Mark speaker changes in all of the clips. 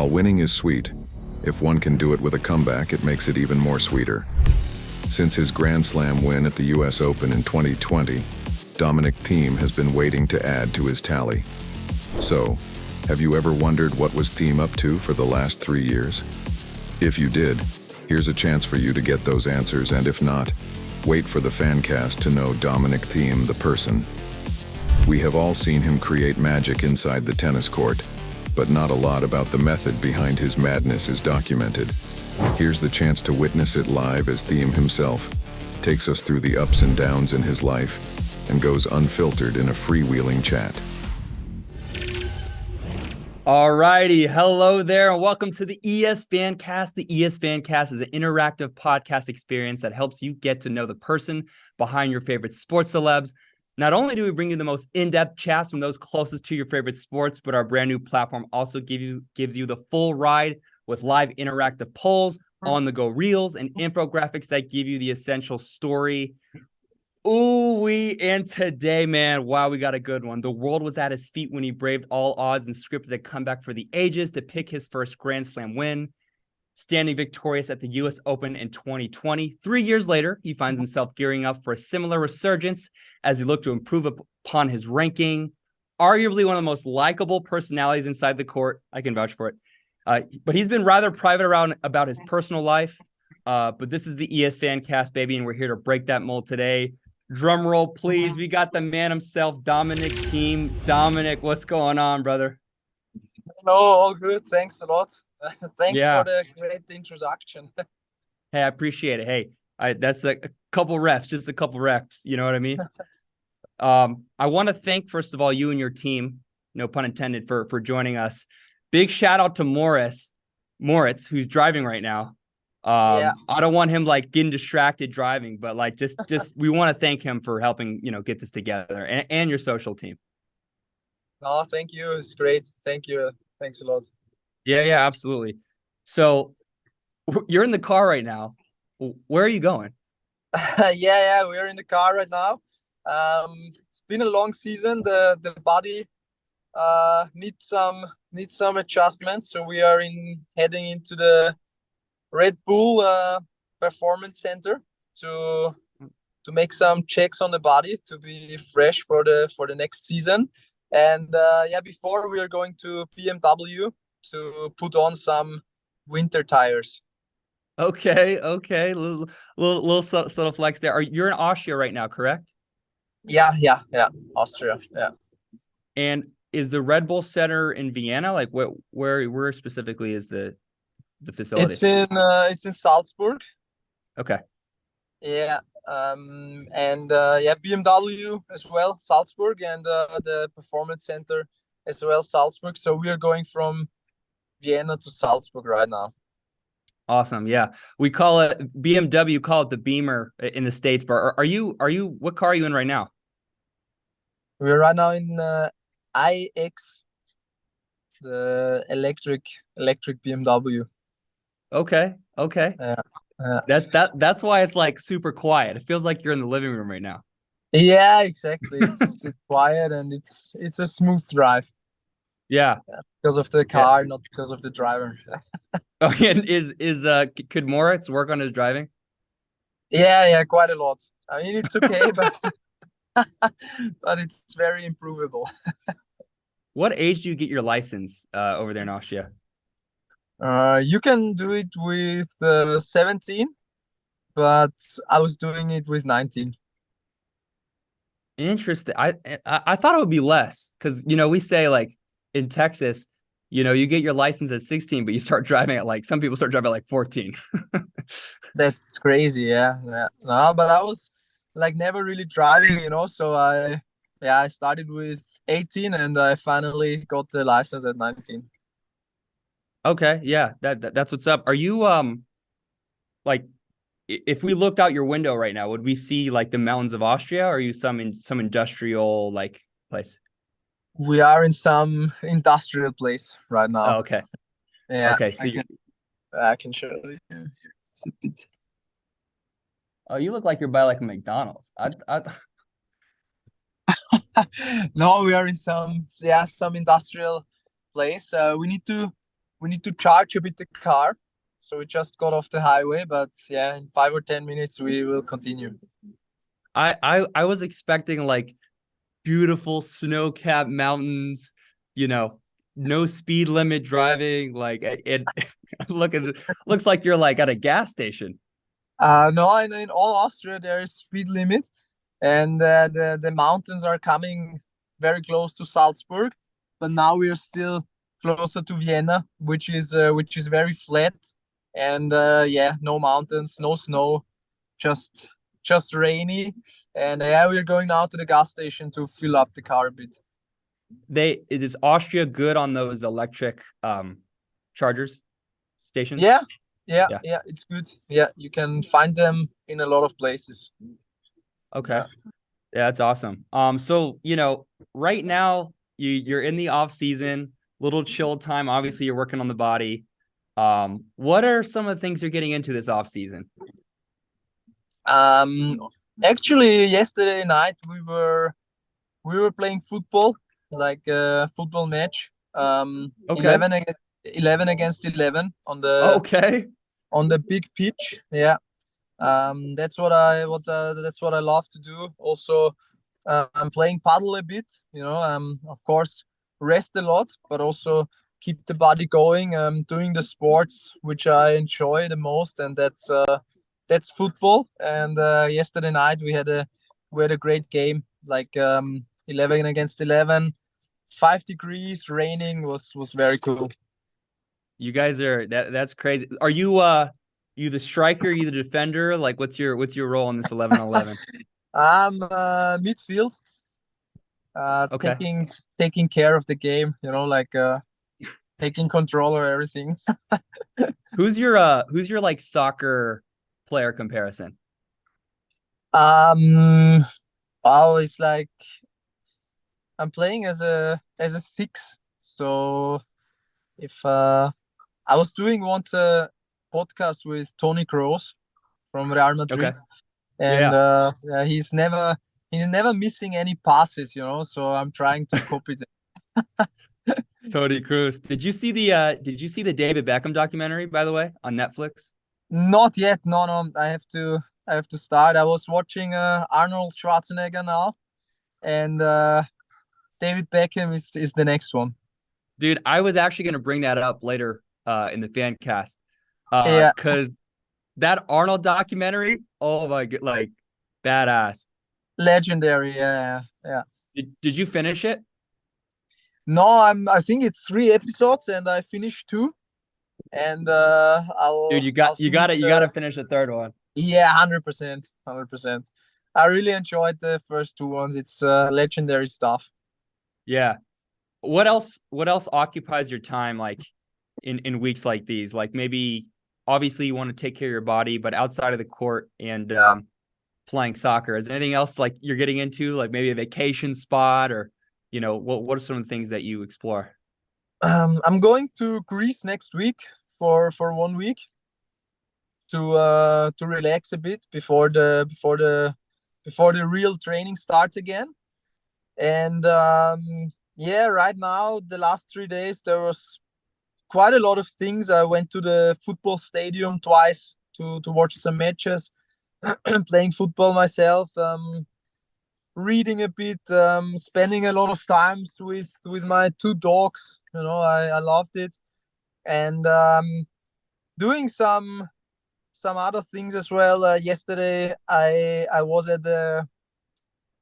Speaker 1: While winning is sweet, if one can do it with a comeback, it makes it even more sweeter. Since his Grand Slam win at the US Open in 2020, Dominic Thiem has been waiting to add to his tally. So, have you ever wondered what was Thiem up to for the last 3 years? If you did, here's a chance for you to get those answers, and if not, wait for the Fancast to know Dominic Thiem, the person. We have all seen him create magic inside the tennis court, but not a lot about the method behind his madness is documented. Here's the chance to witness it live as Thiem himself takes us through the ups and downs in his life and goes unfiltered in a freewheeling chat.
Speaker 2: Alrighty, hello there, and welcome to the ES Fancast. The ES Fancast is an interactive podcast experience that helps you get to know the person behind your favorite sports celebs. Not only do we bring you the most in-depth chats from those closest to your favorite sports, but our brand new platform also gives you the full ride with live interactive polls, on-the-go reels, and infographics that give you the essential story. And today, man, wow, we got a good one. The world was at his feet when he braved all odds and scripted a comeback for the ages to pick his first Grand Slam win, standing victorious at the US Open in 2020. 3 years later, he finds himself gearing up for a similar resurgence as he looked to improve upon his ranking. Arguably one of the most likable personalities inside the court. I can vouch for it. But he's been rather private about his personal life. But this is the ES Fancast, baby, and we're here to break that mold today. Drum roll, please. We got the man himself, Dominic Thiem. Dominic, what's going on, brother?
Speaker 3: No, all good. Thanks a lot. Thanks for the great introduction.
Speaker 2: Hey, I appreciate it. Hey, that's a couple reps, just a couple reps. You know what I mean? I want to thank, first of all, you and your team, no pun intended, for joining us. Big shout out to Moritz, who's driving right now. I don't want him getting distracted driving, but just we want to thank him for helping, get this together, and your social team.
Speaker 3: Oh, thank you. It's great. Thank you. Thanks a lot.
Speaker 2: Yeah, absolutely. So you're in the car right now. Where are you going?
Speaker 3: Yeah, we're in the car right now. It's been a long season. The body needs some adjustments. So we are heading into the Red Bull Performance Center to make some checks on the body to be fresh for the next season. And before we are going to BMW to put on some winter tires.
Speaker 2: Okay. Little subtle flex there. You're in Austria right now, correct?
Speaker 3: Yeah. Austria. Yeah.
Speaker 2: And is the Red Bull Center in Vienna? Where specifically is the facility?
Speaker 3: It's in Salzburg.
Speaker 2: Okay.
Speaker 3: Yeah. BMW as well, Salzburg, and the Performance Center as well, Salzburg. So we are going from Vienna to Salzburg right now.
Speaker 2: Awesome. Yeah. We call it BMW, call it the Beamer in the States, but are you what car are you in right now?
Speaker 3: We're right now in iX, the electric BMW.
Speaker 2: Okay.
Speaker 3: Yeah.
Speaker 2: That's why it's super quiet. It feels like you're in the living room right now.
Speaker 3: Yeah, exactly. It's quiet and it's a smooth drive.
Speaker 2: Yeah.
Speaker 3: Because of the car, not because of the driver.
Speaker 2: Oh, and could Moritz work on his driving?
Speaker 3: Yeah, quite a lot. I mean, it's okay, but but it's very improvable.
Speaker 2: What age do you get your license over there in Austria?
Speaker 3: You can do it with 17, but I was doing it with 19.
Speaker 2: Interesting. I thought it would be less because we say in Texas, you get your license at 16, but you start driving at some people start driving at 14.
Speaker 3: That's crazy. Yeah. No, but I was never really driving, so I started with 18 and I finally got the license at 19.
Speaker 2: Okay, yeah, that's what's up. Are you if we looked out your window right now, would we see the mountains of Austria, or are you some industrial place?
Speaker 3: We are in some industrial place right now.
Speaker 2: Oh, okay.
Speaker 3: Yeah.
Speaker 2: Okay, so
Speaker 3: I can show you. It's a bit...
Speaker 2: Oh, you look like you're by a McDonald's.
Speaker 3: No, we are in some industrial place. We need to charge a bit the car. So we just got off the highway, but yeah, in 5 or 10 minutes we will continue.
Speaker 2: I was expecting like beautiful snow-capped mountains, no speed limit driving. Like it looks like you're like at a gas station.
Speaker 3: No, in all Austria there is speed limit, and the mountains are coming very close to Salzburg, but now we are still closer to Vienna, which is very flat, and yeah, no mountains, no snow, just rainy, and yeah, we're going now to the gas station to fill up the car a bit.
Speaker 2: Is Austria good on those electric chargers stations?
Speaker 3: Yeah, it's good. Yeah, you can find them in a lot of places.
Speaker 2: Okay. Yeah, that's awesome. So right now you're in the off season, little chill time. Obviously, you're working on the body. What are some of the things you're getting into this off season?
Speaker 3: Actually, yesterday night we were playing football, like a football match.
Speaker 2: Okay.
Speaker 3: 11 against 11 on the big pitch. Yeah. That's what I love to do. Also, I'm playing paddle a bit. Of course, rest a lot, but also keep the body going. Doing the sports which I enjoy the most, and that's football. And yesterday night we had a great game, like 11 against 11, 5 degrees, raining, was very cool.
Speaker 2: You guys that's crazy. Are you the striker, you the defender? Like what's your role in this 11-11?
Speaker 3: I'm midfield.
Speaker 2: Okay.
Speaker 3: Taking care of the game, like taking control of everything.
Speaker 2: Who's your like soccer player comparison?
Speaker 3: It's like I'm playing as a 6. So if I was doing once a podcast with Toni Kroos from Real Madrid,
Speaker 2: Okay.
Speaker 3: and yeah, he's never missing any passes, so I'm trying to copy that.
Speaker 2: Toni Kroos. Did you see the David Beckham documentary, by the way, on Netflix?
Speaker 3: Not yet. No, I have to start. I was watching Arnold Schwarzenegger now, and David Beckham is the next one.
Speaker 2: Dude, I was actually going to bring that up later in the fan cast.
Speaker 3: Yeah.
Speaker 2: Because that Arnold documentary, oh my god, like badass.
Speaker 3: Legendary, yeah.
Speaker 2: Did you finish it?
Speaker 3: No, I think it's 3 episodes and I finished 2. And
Speaker 2: Dude, you got to finish the third one.
Speaker 3: Yeah, 100%. I really enjoyed the first 2 ones. It's legendary stuff.
Speaker 2: Yeah. What else occupies your time like in weeks like these? Like maybe obviously you want to take care of your body, but outside of the court and playing soccer, is there anything else like you're getting into, like maybe a vacation spot, or what are some of the things that you explore?
Speaker 3: I'm going to Greece next week for 1 week to relax a bit before the real training starts again. And yeah, right now the last 3 days there was quite a lot of things. I went to the football stadium twice to watch some matches, playing football myself, reading a bit, spending a lot of times with my 2 dogs. I loved it, and doing some other things as well. Yesterday I was at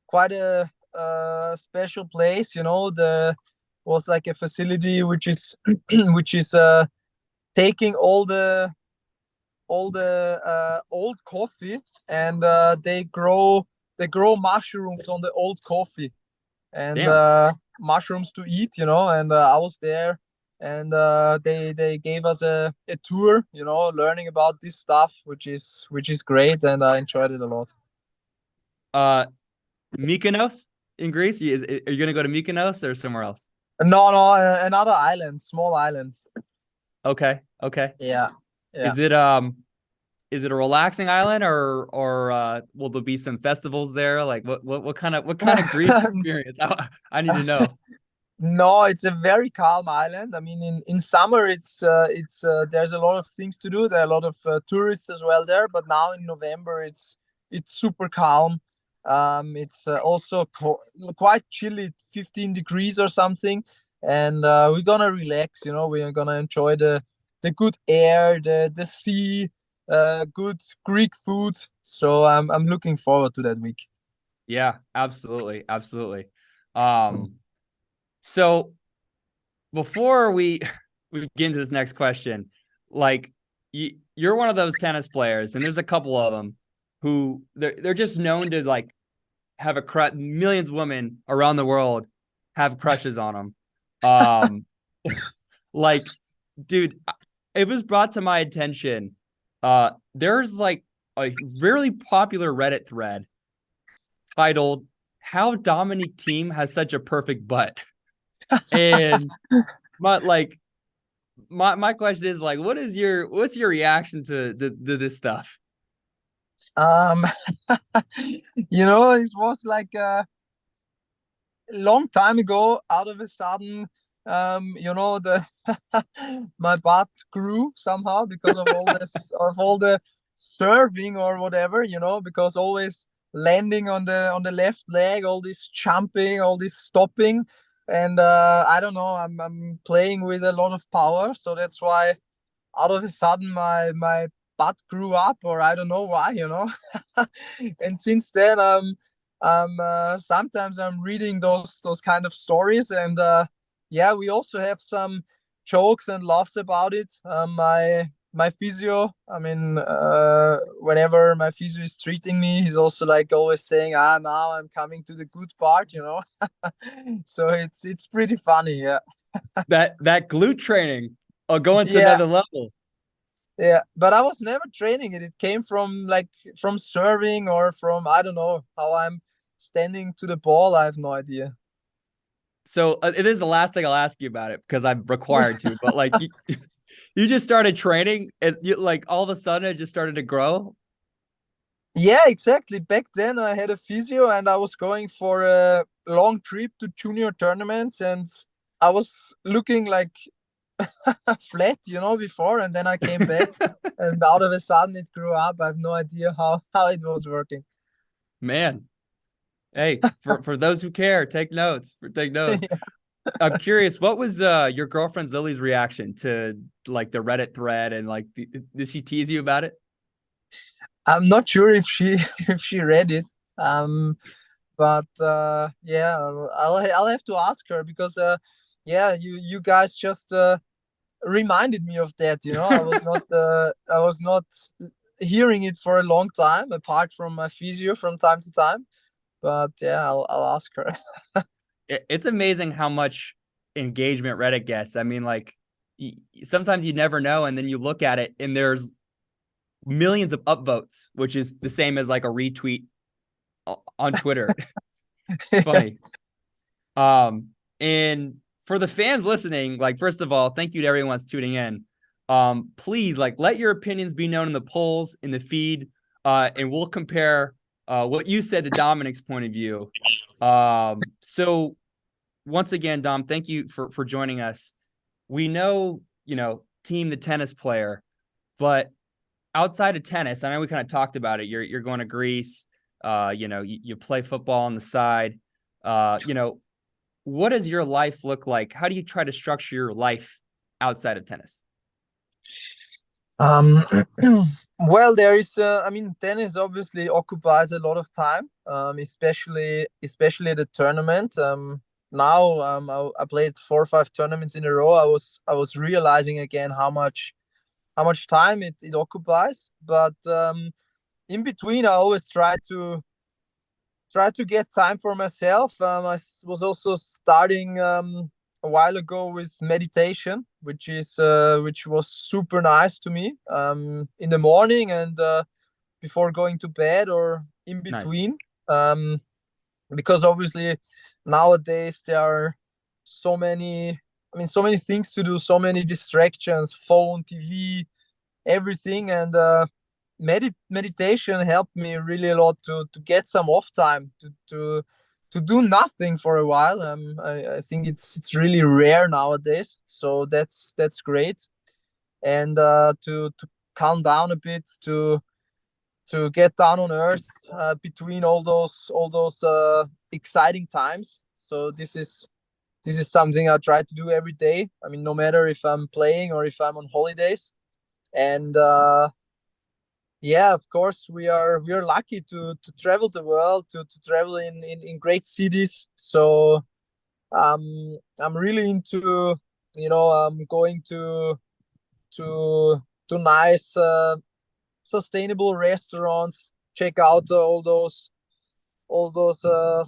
Speaker 3: quite a special place. There was like a facility which is taking all the old coffee, and they grow mushrooms on the old coffee, and mushrooms to eat. And I was there, and they gave us a tour, learning about this stuff, which is great, and I enjoyed it a lot.
Speaker 2: Mykonos in Greece? Are you gonna go to Mykonos or somewhere else?
Speaker 3: No, another island, small island.
Speaker 2: Okay.
Speaker 3: Yeah.
Speaker 2: Is it a relaxing island, or will there be some festivals there? Like what kind of Greece experience? I need to know.
Speaker 3: No, it's a very calm island. I mean, in summer, there's a lot of things to do. There are a lot of tourists as well there. But now in November, it's super calm. It's also quite chilly, 15 degrees or something, and we're gonna relax. You know, we're gonna enjoy the good air, the sea, good Greek food. So I'm looking forward to that week.
Speaker 2: Yeah, absolutely, absolutely. So before we we get into this next question, like you're one of those tennis players, and there's a couple of them who they're just known to like have a crush. Millions of women around the world have crushes on them. Like, dude, it was brought to my attention. There's like a really popular Reddit thread titled "How Dominic Thiem Has Such a Perfect Butt," and my question is like, what's your reaction to this stuff?
Speaker 3: Um, it was like a long time ago. Out of a sudden, the my butt grew somehow because of all this, of all the serving or whatever. Because always landing on the left leg, all this jumping, all this stopping, and I don't know. I'm playing with a lot of power, so that's why out of a sudden my butt grew up, or I don't know why. And since then I'm sometimes I'm reading those kind of stories, and yeah, we also have some jokes and laughs about it. My physio, I mean, whenever my physio is treating me, he's also like always saying, now I'm coming to the good part. So it's pretty funny, yeah.
Speaker 2: That glute training, going to
Speaker 3: Yeah.
Speaker 2: another level.
Speaker 3: Yeah, but I was never training it. It came from serving, or from, I don't know, how I'm standing to the ball. I have no idea.
Speaker 2: So it is the last thing I'll ask you about it because I'm required to. But like you just started training, and like all of a sudden it just started to grow.
Speaker 3: Yeah, exactly. Back then I had a physio, and I was going for a long trip to junior tournaments, and I was looking like flat, before, and then I came back, and out of a sudden it grew up. I have no idea how it was working.
Speaker 2: Man, hey, for those who care, take notes. Take notes. I'm curious, what was your girlfriend's Lily's reaction to like the Reddit thread, and like did she tease you about it?
Speaker 3: I'm not sure if she if she read it. But yeah, I'll have to ask her, because yeah, you guys just reminded me of that. I was not hearing it for a long time, apart from my physio from time to time. But yeah, I'll ask her.
Speaker 2: It's amazing how much engagement Reddit gets. I mean, like sometimes you never know, and then you look at it, and there's millions of upvotes, which is the same as like a retweet on Twitter. It's funny. And for the fans listening, like, first of all, thank you to everyone that's tuning in. Please, like, let your opinions be known in the polls, in the feed, and we'll compare what you said to Dominic's point of view. So once again, Dom, thank you for joining us. We know, Thiem, the tennis player, but outside of tennis, I know we kind of talked about it. You're going to Greece. You play football on the side. What does your life look like? How do you try to structure your life outside of tennis?
Speaker 3: Um, well, there is. I mean, tennis obviously occupies a lot of time, especially the tournament. Now, I played 4 or 5 tournaments in a row. I was realizing again how much time it occupies. But in between, I always try to get time for myself. Was also starting a while ago with meditation, which was super nice to me, in the morning, and before going to bed, or in
Speaker 2: Nice.
Speaker 3: between. Um, because obviously nowadays there are so many, so many things to do, so many distractions, phone, TV, everything. And meditation helped me really a lot to get some off time, to do nothing for a while. I think it's really rare nowadays, so that's great. And to calm down a bit, to get down on earth between all those exciting times. So this is something I try to do every day. I mean, no matter if I'm playing or if I'm on holidays. And yeah, of course, we are lucky to travel the world, to travel in great cities. So I'm really into, going to nice sustainable restaurants, check out all those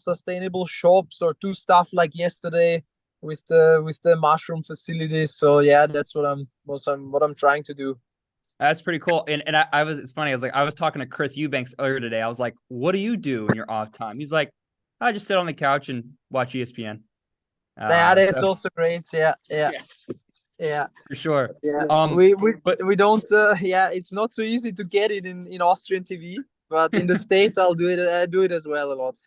Speaker 3: sustainable shops, or do stuff like yesterday with the mushroom facilities. So yeah, that's what I'm trying to do.
Speaker 2: That's pretty cool. And I was, it's funny. I was talking to Chris Eubanks earlier today. I was like, what do you do in your off time? He's like, I just sit on the couch and watch ESPN.
Speaker 3: Yeah, that's also great. Yeah,
Speaker 2: for sure.
Speaker 3: Yeah. We don't. Yeah, it's not so easy to get it in Austrian TV, but in the States, I do it as well a lot.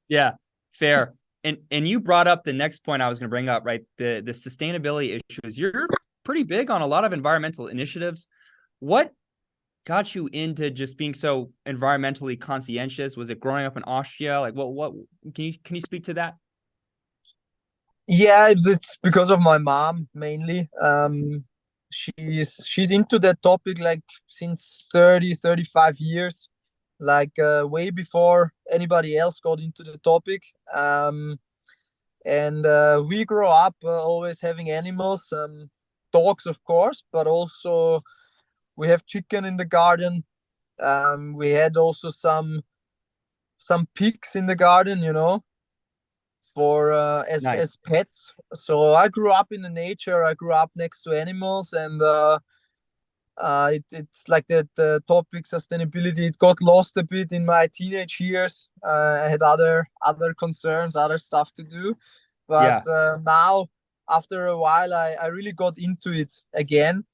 Speaker 2: Yeah, fair. And you brought up the next point I was going to bring up, right? The sustainability issues. You're pretty big on a lot of environmental initiatives. What got you into just being so environmentally conscientious? Was it growing up in Austria? Like, what can you speak to that?
Speaker 3: Yeah, it's because of my mom mainly. She's into that topic like since 35 years, like way before anybody else got into the topic. And we grew up always having animals, dogs, of course, but also we have chicken in the garden. We had also some pigs in the garden, for
Speaker 2: Nice.
Speaker 3: as pets. So I grew up in the nature. I grew up next to animals, and it's like that the topic sustainability. It got lost a bit in my teenage years. I had other concerns, other stuff to do, but now after a while, I really got into it again.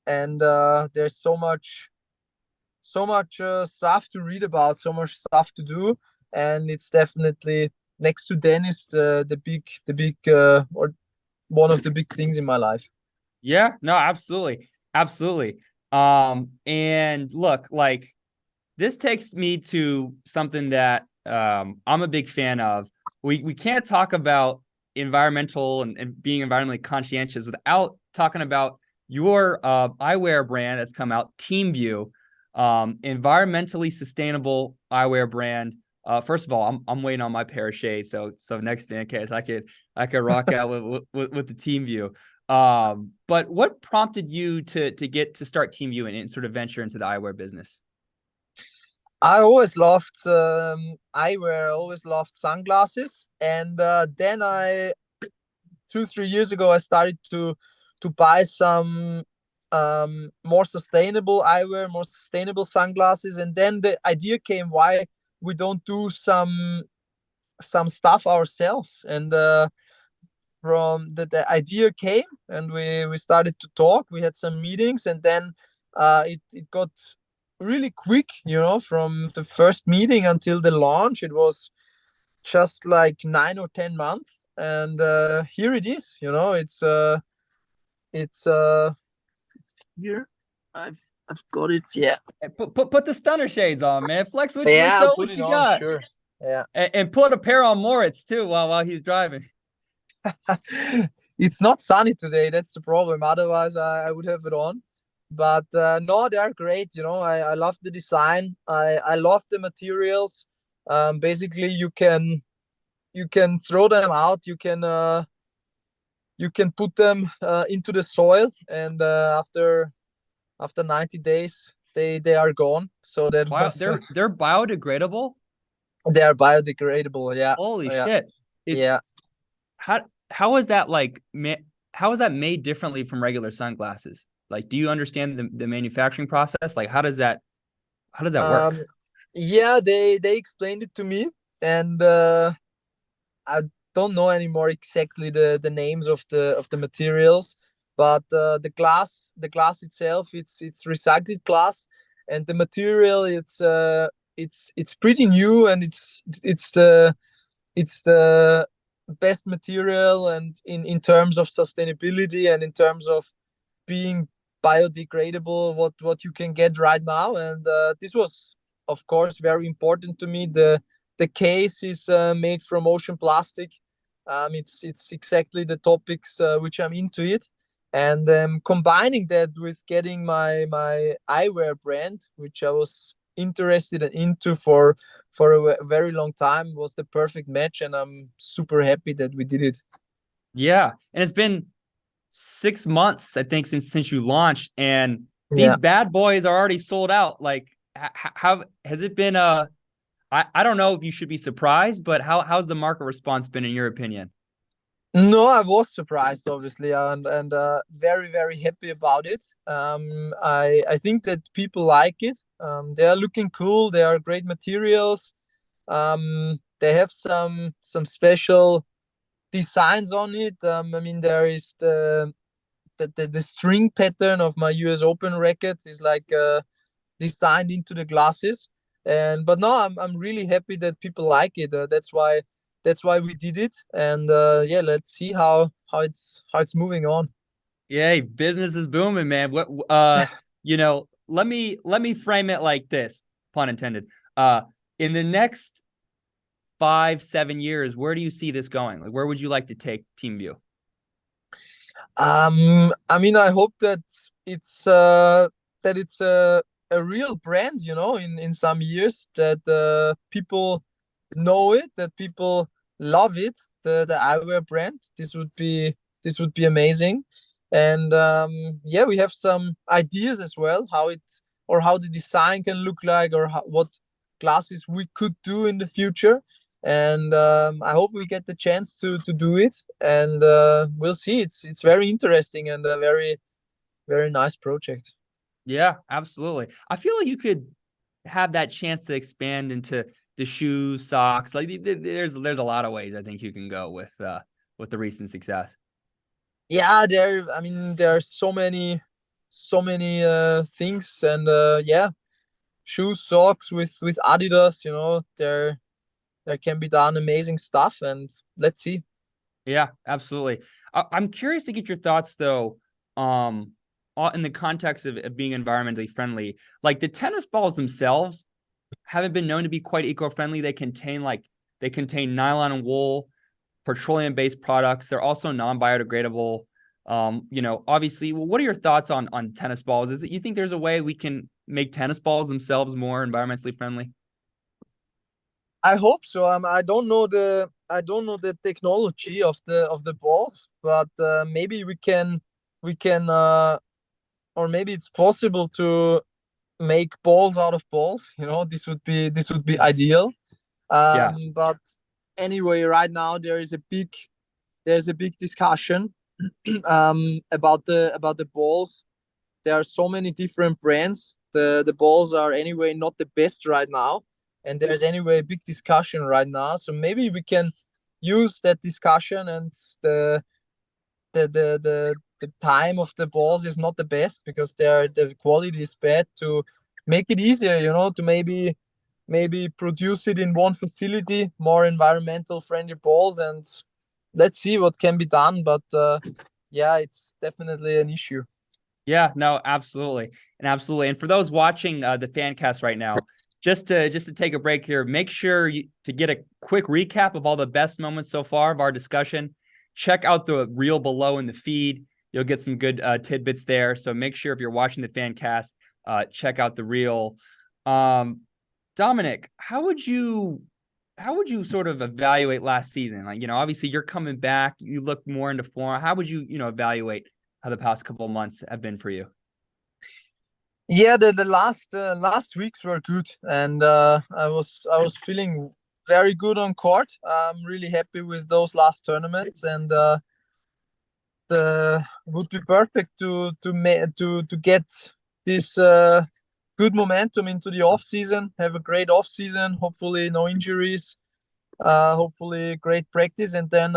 Speaker 3: And there's so much stuff to read about, so much stuff to do, and it's definitely next to tennis the big or one of the big things in my life.
Speaker 2: Yeah, no, absolutely. And look, like, this takes me to something that I'm a big fan of. We can't talk about environmental and being environmentally conscientious without talking about your eyewear brand that's come out, ThiemView, environmentally sustainable eyewear brand. First of all, I'm waiting on my pair of shades, so next Fancast I could rock out with the ThiemView. But what prompted you to start ThiemView and sort of venture into the eyewear business?
Speaker 3: I always loved eyewear. I always loved sunglasses, and then 2-3 years ago I started to buy some more sustainable eyewear, more sustainable sunglasses, and then the idea came, why we don't do some stuff ourselves. And from the idea came, and we started to talk. We had some meetings, and then it got really quick, from the first meeting until the launch. It was just like 9 or 10 months, and here it is. It's here. I've got it. Yeah.
Speaker 2: Put the stunner shades on, man. Flex what
Speaker 3: Yeah,
Speaker 2: show
Speaker 3: I'll put
Speaker 2: what
Speaker 3: it
Speaker 2: you
Speaker 3: on.
Speaker 2: got.
Speaker 3: Sure. Yeah.
Speaker 2: And put a pair on Moritz too while he's driving.
Speaker 3: It's not sunny today. That's the problem. Otherwise, I would have it on. But no, they are great. I love the design. I love the materials. Basically, you can throw them out. You can put them into the soil, and after 90 days, they are gone. So that
Speaker 2: they're biodegradable.
Speaker 3: They are biodegradable. Yeah.
Speaker 2: Holy
Speaker 3: yeah.
Speaker 2: shit!
Speaker 3: Yeah.
Speaker 2: How is that like? How is that made differently from regular sunglasses? Like, do you understand the manufacturing process? Like, how does that work?
Speaker 3: Yeah, they explained it to me, and I don't know anymore exactly the names of the materials, but the glass itself, it's recycled glass, and the material, it's pretty new, and it's the best material, and in terms of sustainability and in terms of being biodegradable, what you can get right now. And this was, of course, very important to me. The case is made from ocean plastic. It's exactly the topics which I'm into it, and combining that with getting my eyewear brand, which I was interested into for a very long time, was the perfect match, and I'm super happy that we did it.
Speaker 2: Yeah, and it's been 6 months, I think, since you launched, and these
Speaker 3: Yeah.
Speaker 2: bad boys are already sold out. Like, how has it been? I don't know if you should be surprised, but how's the market response been in your opinion?
Speaker 3: No, I was surprised, obviously, and very very happy about it. I think that people like it. They are looking cool. They are great materials. They have some special designs on it. I mean, there is the string pattern of my US Open racket is like designed into the glasses. And but no, I'm really happy that people like it. That's why we did it. And yeah, let's see how it's moving on.
Speaker 2: Yay, business is booming, man. What let me frame it like this, pun intended. In the next 5-7 years, where do you see this going? Like, where would you like to take ThiemView?
Speaker 3: I mean, I hope that it's a real brand, in some years, that people know it, that people love it, the eyewear brand. This would be amazing. And yeah, we have some ideas as well, how the design can look like, or what glasses we could do in the future. And I hope we get the chance to do it, and we'll see. It's very interesting and a very very nice project.
Speaker 2: Yeah, absolutely. I feel like you could have that chance to expand into the shoes, socks. Like, there's a lot of ways I think you can go with the recent success.
Speaker 3: Yeah, I mean, there are so many things. And yeah, shoes, socks with Adidas, there can be done amazing stuff, and let's see.
Speaker 2: Yeah, absolutely. I'm curious to get your thoughts though, in the context of being environmentally friendly. Like, the tennis balls themselves haven't been known to be quite eco-friendly. They contain nylon and wool, petroleum-based products. They're also non-biodegradable. Obviously, what are your thoughts on tennis balls? Is that you think there's a way we can make tennis balls themselves more environmentally friendly?
Speaker 3: I hope so. I don't know the technology of the balls, but maybe we can or maybe it's possible to make balls out of balls. This would be ideal.
Speaker 2: Yeah,
Speaker 3: But anyway, right now there's a big discussion about the balls. There are so many different brands. The balls are anyway not the best right now, and there's anyway a big discussion right now. So maybe we can use that discussion, and the time of the balls is not the best, because the quality is bad, to make it easier, to maybe produce it in one facility, more environmental friendly balls. And let's see what can be done. But yeah, it's definitely an issue.
Speaker 2: yeah, no, absolutely, and for those watching the Fancast right now, just to take a break here, make sure to get a quick recap of all the best moments so far of our discussion. Check out the reel below in the feed. You'll get some good tidbits there. So make sure, if you're watching the Fancast, check out the reel. Dominic, how would you sort of evaluate last season? Like, obviously you're coming back, you look more into form. How would you, evaluate how the past couple of months have been for you?
Speaker 3: Yeah, the last weeks were good, and I was feeling very good on court. I'm really happy with those last tournaments, and the would be perfect to get this good momentum into the off season. Have a great off season. Hopefully, no injuries. Hopefully, great practice, and then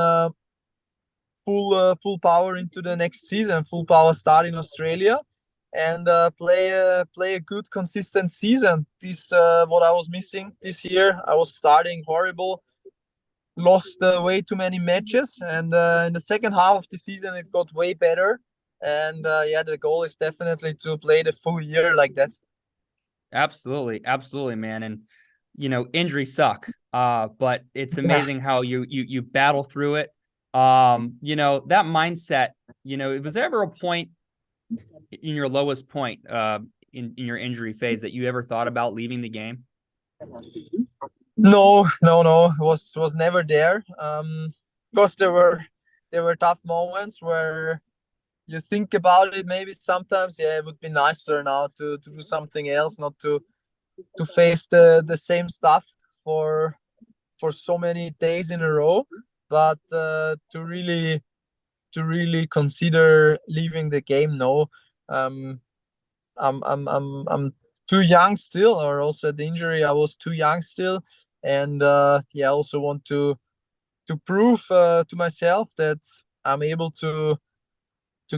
Speaker 3: full power into the next season. Full power start in Australia, and play a good consistent season. This what I was missing this year. I was starting horrible, lost way too many matches, and in the second half of the season it got way better. And yeah, the goal is definitely to play the full year like that.
Speaker 2: Absolutely, absolutely, man. And injuries suck. But it's
Speaker 3: Yeah.
Speaker 2: amazing how you battle through it. That mindset, was there ever a point in your lowest point in your injury phase that you ever thought about leaving the game?
Speaker 3: No, no, no. It was never there. Of course, there were tough moments where you think about it. Maybe sometimes, yeah, it would be nicer now to do something else, not to face the same stuff for so many days in a row, but to really consider leaving the game. No, um, I'm too young still, or also the injury. I was too young still, and yeah, I also want to prove to myself that I'm able to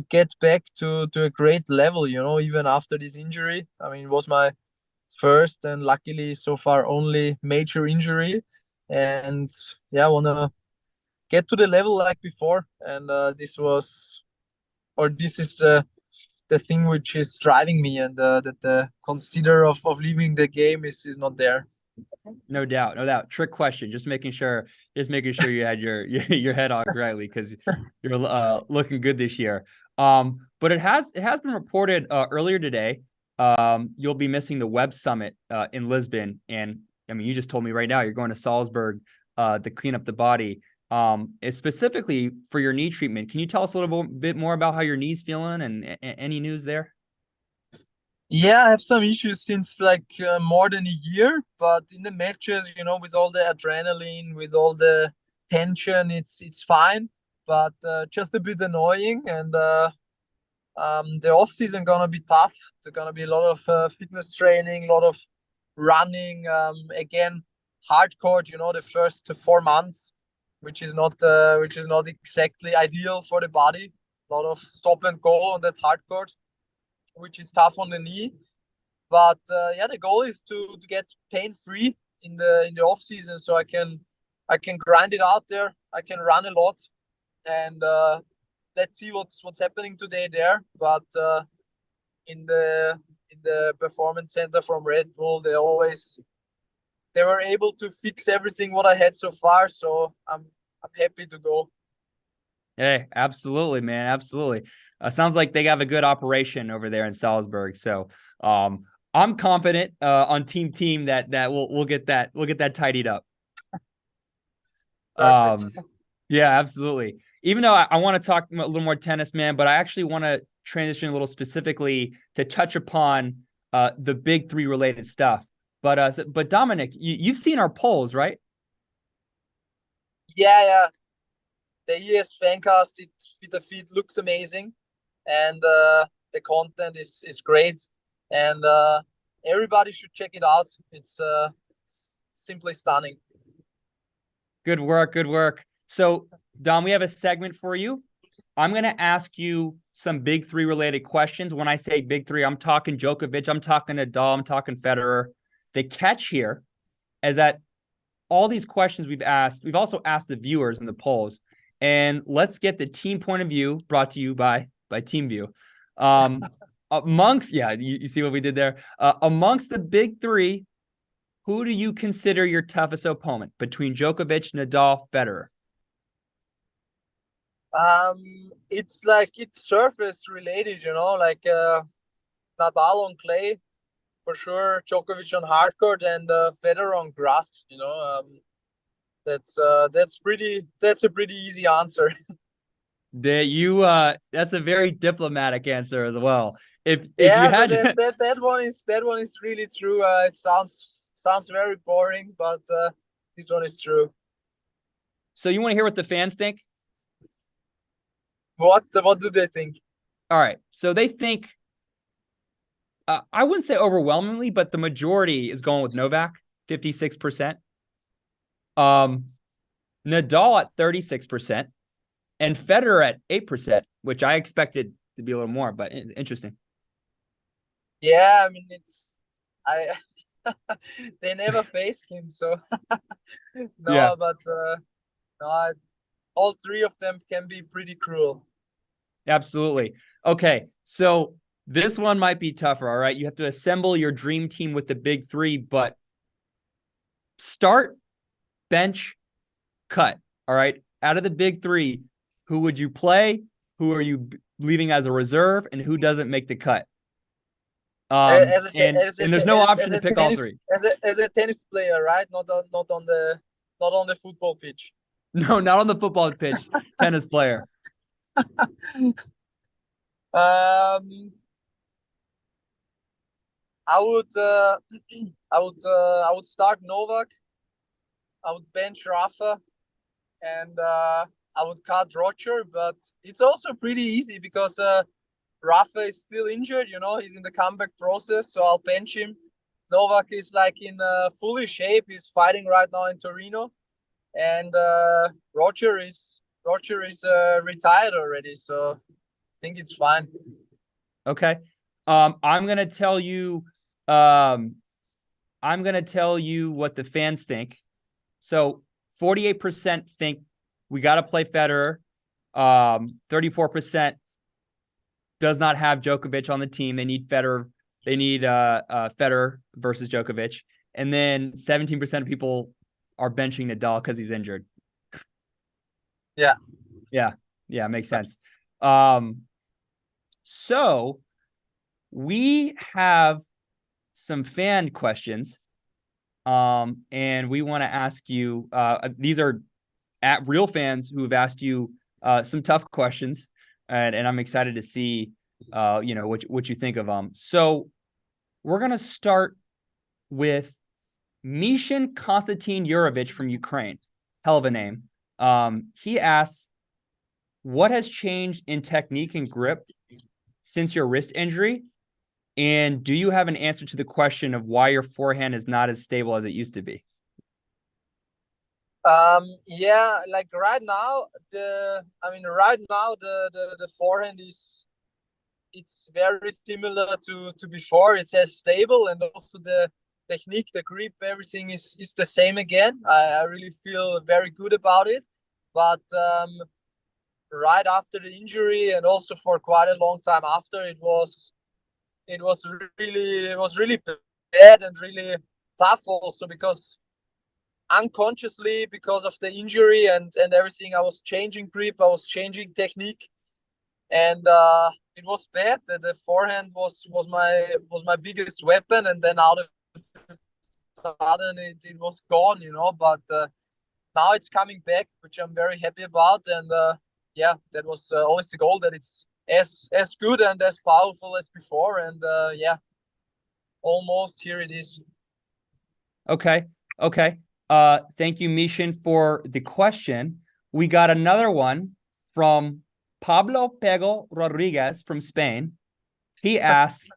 Speaker 3: get back to a great level. Even after this injury. I mean, it was my first and luckily so far only major injury, and yeah, I wanna get to the level like before. And this is the thing which is driving me, and that the consider of leaving the game is not there.
Speaker 2: No doubt, no doubt. Trick question. Just making sure you had your head on correctly, because you're looking good this year. But it has been reported earlier today. You'll be missing the Web Summit in Lisbon, and I mean, you just told me right now you're going to Salzburg to clean up the body. Specifically for your knee treatment. Can you tell us a little bit more about how your knee's feeling and any news there?
Speaker 3: Yeah, I have some issues since like more than a year, but in the matches, with all the adrenaline, with all the tension, it's fine, but just a bit annoying. And the off season gonna be tough. There's gonna be a lot of fitness training, a lot of running. Again, hardcore. The first 4 months, which is not exactly ideal for the body. A lot of stop and go on that hardcore, which is tough on the knee. But yeah, the goal is to get pain free in the off season, so I can grind it out there. I can run a lot, and let's see what's happening today there. But in the performance center from Red Bull, they were able to fix everything what I had so far. So I'm happy to go.
Speaker 2: Hey, absolutely, man, absolutely. Sounds like they have a good operation over there in Salzburg. So I'm confident on Team Thiem that we'll get that tidied up.
Speaker 3: Perfect.
Speaker 2: Yeah, absolutely. Even though I want to talk a little more tennis, man, but I actually want to transition a little specifically to touch upon the big three related stuff. But Dominic, you've seen our polls, right?
Speaker 3: Yeah, yeah. The ES Fancast, the feed looks amazing, and the content is great, and everybody should check it out. It's simply stunning.
Speaker 2: Good work, good work. So, Dom, we have a segment for you. I'm going to ask you some big three related questions. When I say big three, I'm talking Djokovic, I'm talking Nadal, I'm talking Federer. The catch here is that all these questions we've also asked the viewers in the polls. And let's get the team point of view, brought to you by ThiemView. You see what we did there? Amongst the big three, who do you consider your toughest opponent between Djokovic, Nadal, Federer?
Speaker 3: It's surface related, like Nadal on clay for sure, Djokovic on hardcourt, and Federer on grass. That's a pretty easy answer.
Speaker 2: That's a very diplomatic answer as well. If you
Speaker 3: Yeah, but
Speaker 2: had
Speaker 3: that one is really true. It sounds very boring, but this one is true.
Speaker 2: So you want to hear what the fans think?
Speaker 3: What do they think?
Speaker 2: All right. So they think, I wouldn't say overwhelmingly, but the majority is going with Novak, 56%. Nadal at 36%, and Federer at 8%, which I expected to be a little more, but interesting.
Speaker 3: Yeah, I mean, I they never faced him, so
Speaker 2: Yeah,
Speaker 3: no, but no, all three of them can be pretty cruel.
Speaker 2: absolutely. Okay, so this one might be tougher. All right, you have to assemble your dream team with the big three, but start, bench, cut. All right, out of the big three, who would you play? Who are you leaving as a reserve, and who doesn't make the cut?
Speaker 3: As a
Speaker 2: And there's no option to pick all
Speaker 3: tennis
Speaker 2: three.
Speaker 3: as a tennis player, right? Not on the football pitch.
Speaker 2: No, not on the football pitch. Tennis player.
Speaker 3: Um, I would I would start Novak. I would bench Rafa, and I would cut Roger. But it's also pretty easy because Rafa is still injured. You know, he's in the comeback process, so I'll bench him. Novak is like in fully shape. He's fighting right now in Torino, and Roger is retired already. So I think it's fine.
Speaker 2: Okay. I'm gonna tell you. I'm gonna tell you what the fans think. So 48% think we got to play Federer. 34% does not have Djokovic on the team. They need Federer. They need Federer versus Djokovic. And then 17% of people are benching Nadal because he's injured.
Speaker 3: Yeah.
Speaker 2: Yeah, makes sense. So we have some fan questions. And we want to ask you, these are at real fans who have asked you some tough questions, and I'm excited to see, what you think of them. So we're gonna start with Mishin Konstantin Yurovich from Ukraine. Hell of a name. He asks, what has changed in technique and grip since your wrist injury? And do you have an answer to the question of why your forehand is not as stable as it used to be?
Speaker 3: Yeah, like right now, the forehand it's very similar to before. It's as stable, and also the technique, the grip, everything is the same again. I really feel very good about it. But right after the injury, and also for quite a long time after, it was really bad and really tough also, because unconsciously, because of the injury and everything, I was changing grip, I was changing technique, and it was bad. The forehand was my biggest weapon, and then out of a sudden it was gone, you know. But now it's coming back, which I'm very happy about, and yeah, that was always the goal, that it's as good and as powerful as before, and yeah, almost here it is.
Speaker 2: Okay. Thank you, Mishin, for the question. We got another one from Pablo Pego Rodriguez from Spain. He asks,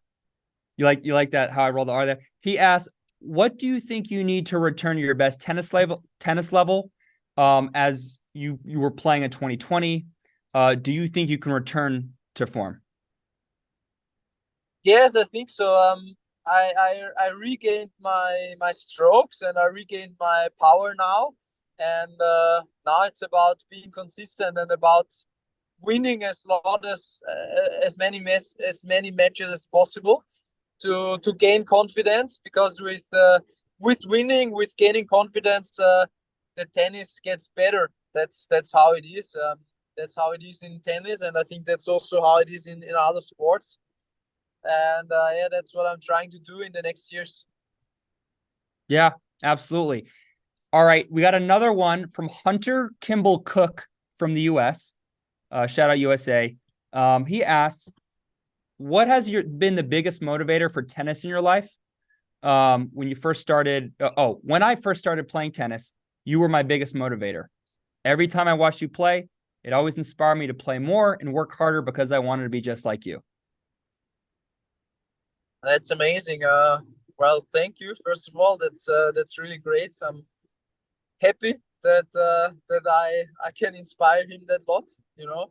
Speaker 2: you like that, how I rolled the R there? He asks, what do you think you need to return to your best tennis level as you were playing in 2020? Do you think you can return to form?
Speaker 3: Yes, I think so. I regained my strokes, and I regained my power now, and now it's about being consistent and about winning as many matches as possible to gain confidence. Because with winning, with gaining confidence, the tennis gets better. That's how it is. That's how it is in tennis, and I think that's also how it is in other sports. And yeah, that's what I'm trying to do in the next years.
Speaker 2: Yeah, absolutely. All right, we got another one from Hunter Kimball Cook from the US. Shout out USA. He asks, what has been the biggest motivator for tennis in your life? When you first started, when I first started playing tennis, you were my biggest motivator. Every time I watched you play, it always inspired me to play more and work harder because I wanted to be just like you.
Speaker 3: That's amazing. Well, thank you. First of all, that's really great. I'm happy that I can inspire him that lot, you know.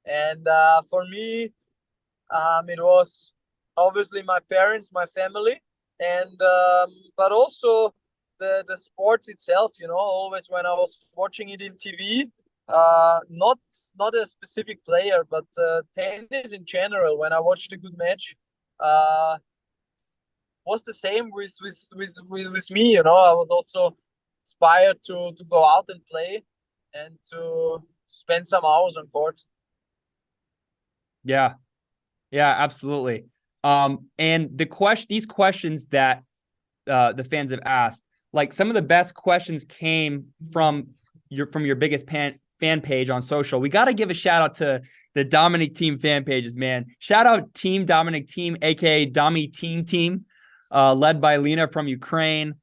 Speaker 3: And for me, it was obviously my parents, my family, and but also the sports itself. Always when I was watching it in TV, not a specific player, but tennis in general. When I watched a good match, uh, was the same with me. I was also inspired to go out and play and to spend some hours on court.
Speaker 2: Yeah, absolutely. And these questions that the fans have asked, like some of the best questions came from your biggest fan page on social. We got to give a shout out to the Dominic Thiem fan pages, man. Shout out Team Dominic Thiem, aka Domi Team, led by Lena from Ukraine.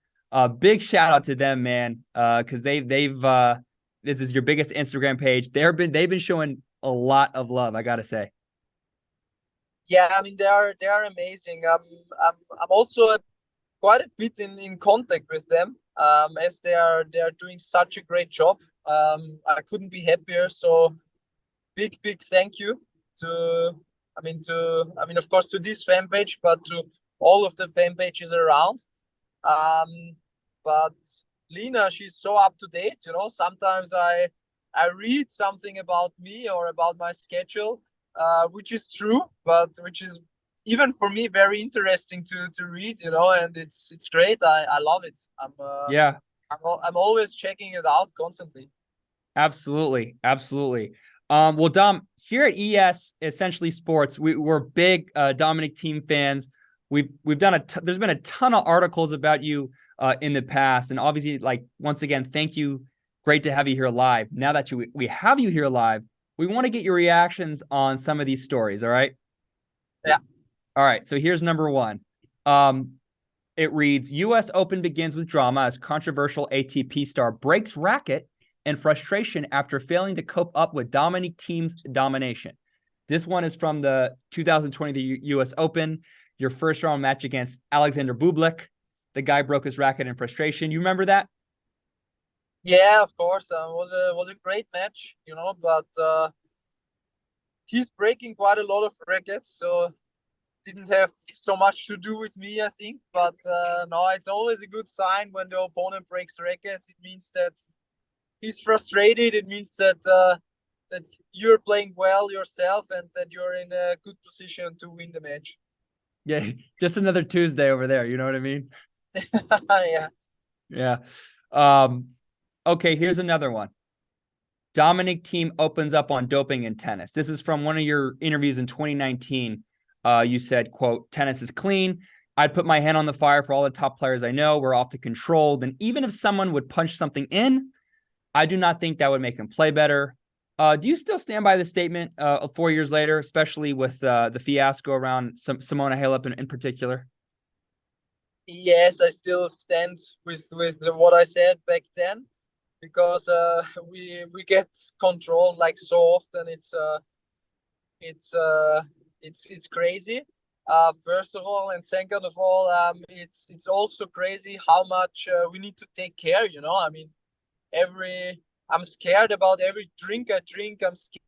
Speaker 2: Big shout out to them, man, because they've this is your biggest Instagram page. They've been showing a lot of love, I gotta say.
Speaker 3: Yeah, I mean they are amazing. I'm also quite a bit in contact with them, as they are doing such a great job. I couldn't be happier. So big thank you to of course to this fan page, but to all of the fan pages around. But Lena, she's so up to date. Sometimes I read something about me or about my schedule, which is true, but which is even for me very interesting to read. And it's great. I love it. I'm always checking it out constantly.
Speaker 2: Absolutely. Well, Dom, here at ES Essentially Sports, we're big Dominic Thiem fans. We've done there's been a ton of articles about you in the past, and obviously, like, once again, thank you. Great to have you here live. Now that we have you here live, we want to get your reactions on some of these stories. All right.
Speaker 3: Yeah.
Speaker 2: All right. So here's number one. It reads: U.S. Open begins with drama as controversial ATP star breaks racket and frustration after failing to cope up with Dominic Thiem's domination. This one is from the 2020 U.S. Open, your first round match against Alexander Bublik. The guy broke his racket in frustration. You remember that?
Speaker 3: Yeah, of course. Was a great match, but he's breaking quite a lot of rackets, so didn't have so much to do with me, I think. But no, it's always a good sign when the opponent breaks rackets. It means that he's frustrated. It means that that you're playing well yourself and that you're in a good position to win the match.
Speaker 2: Yeah, just another Tuesday over there. You know what I mean?
Speaker 3: Yeah.
Speaker 2: Yeah. Okay, here's another one. Dominic Thiem opens up on doping in tennis. This is from one of your interviews in 2019. You said, quote, "Tennis is clean. I'd put my hand on the fire for all the top players I know. We're often controlled. And even if someone would punch something in, I do not think that would make him play better." Do you still stand by the statement 4 years later, especially with the fiasco around Simona Halep in particular?
Speaker 3: Yes, I still stand with what I said back then, because we get controlled like so often. It's crazy. First of all, and second of all, it's also crazy how much we need to take care. I mean, I'm scared about every drink I drink. I'm scared.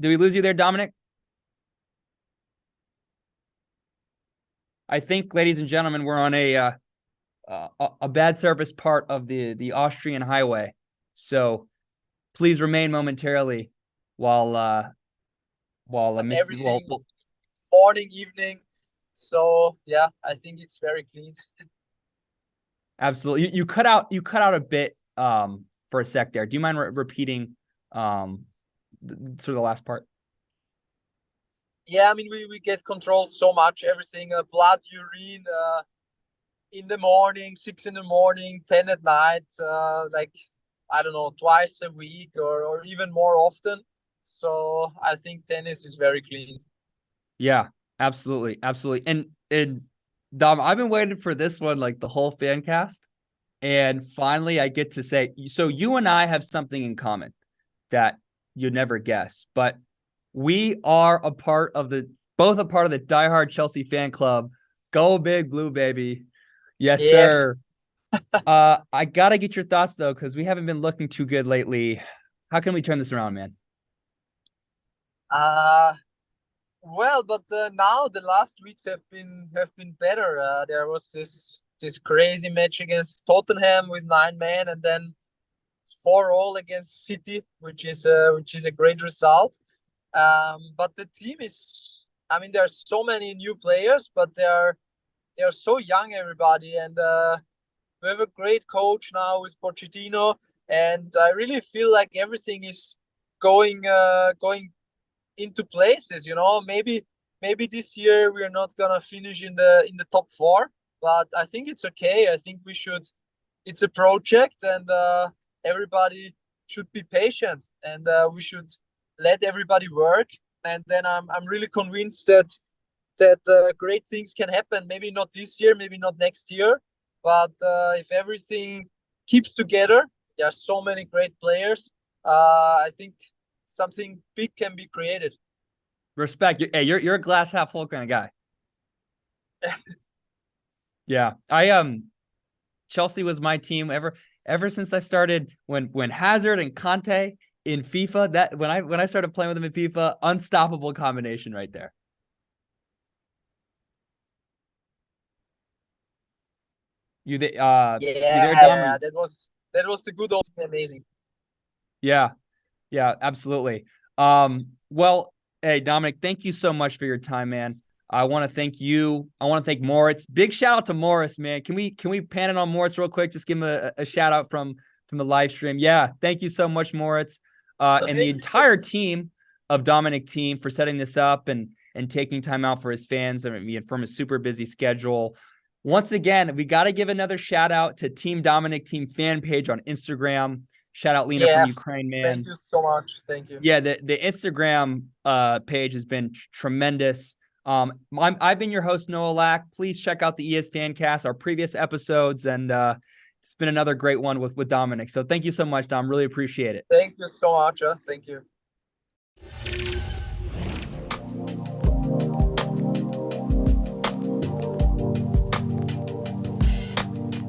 Speaker 2: Did we lose you there, Dominic? I think, ladies and gentlemen, we're on a bad service part of the Austrian highway. So please remain momentarily while
Speaker 3: Everything morning, evening. So yeah, I think it's very clean.
Speaker 2: Absolutely. You cut out a bit for a sec there. Do you mind repeating sort of the last part?
Speaker 3: Yeah, I mean we get controlled so much. Everything, blood, urine, in the morning, 6 in the morning, 10 at night, like, I don't know, twice a week or even more often. So I think tennis is very clean.
Speaker 2: Yeah, absolutely. And Dom, I've been waiting for this one like the whole fan cast. And finally I get to say, so you and I have something in common that you'd never guess, but we are both a part of the diehard Chelsea fan club. Go Big Blue, baby. Yes,
Speaker 3: Yeah.
Speaker 2: sir. I gotta get your thoughts though, because we haven't been looking too good lately. How can we turn this around, man?
Speaker 3: Well, but now the last weeks have been better. There was this crazy match against Tottenham with 9 men, and then 4-all against City, which is a great result. But the team is, I mean, there are so many new players, but they are so young, everybody, and we have a great coach now with Pochettino, and I really feel like everything is going into places. Maybe this year we're not gonna finish in the top 4, but I think it's okay. I think we should. It's a project, and everybody should be patient, and we should let everybody work. And then I'm really convinced that great things can happen. Maybe not this year, maybe not next year, but if everything keeps together, there are so many great players. I think something big can be created.
Speaker 2: Respect. Hey, you're a glass half full kind of guy. Yeah, Chelsea was my team ever since I started when Hazard and Conte in FIFA. That when I started playing with them in FIFA, unstoppable combination right there. You there, Dom?
Speaker 3: That was the good old amazing.
Speaker 2: Yeah, absolutely. Well, hey, Dominic, thank you so much for your time, man. I want to thank you. I want to thank Moritz. Big shout out to Morris, man. Can we pan it on Moritz real quick? Just give him a shout out from the live stream. Yeah, thank you so much, Moritz, and the entire team of Dominic Thiem for setting this up and taking time out for his fans. I mean, from his super busy schedule. Once again, we got to give another shout out to Team Dominic Thiem fan page on Instagram. Shout out Lena from Ukraine, man.
Speaker 3: Thank you so much. Thank you.
Speaker 2: Yeah, the Instagram page has been tremendous. I've been your host, Noah Lack. Please check out the ES Fancast, our previous episodes, and it's been another great one with Dominic. So thank you so much, Dom. Really appreciate it.
Speaker 3: Thank you so much. Thank you.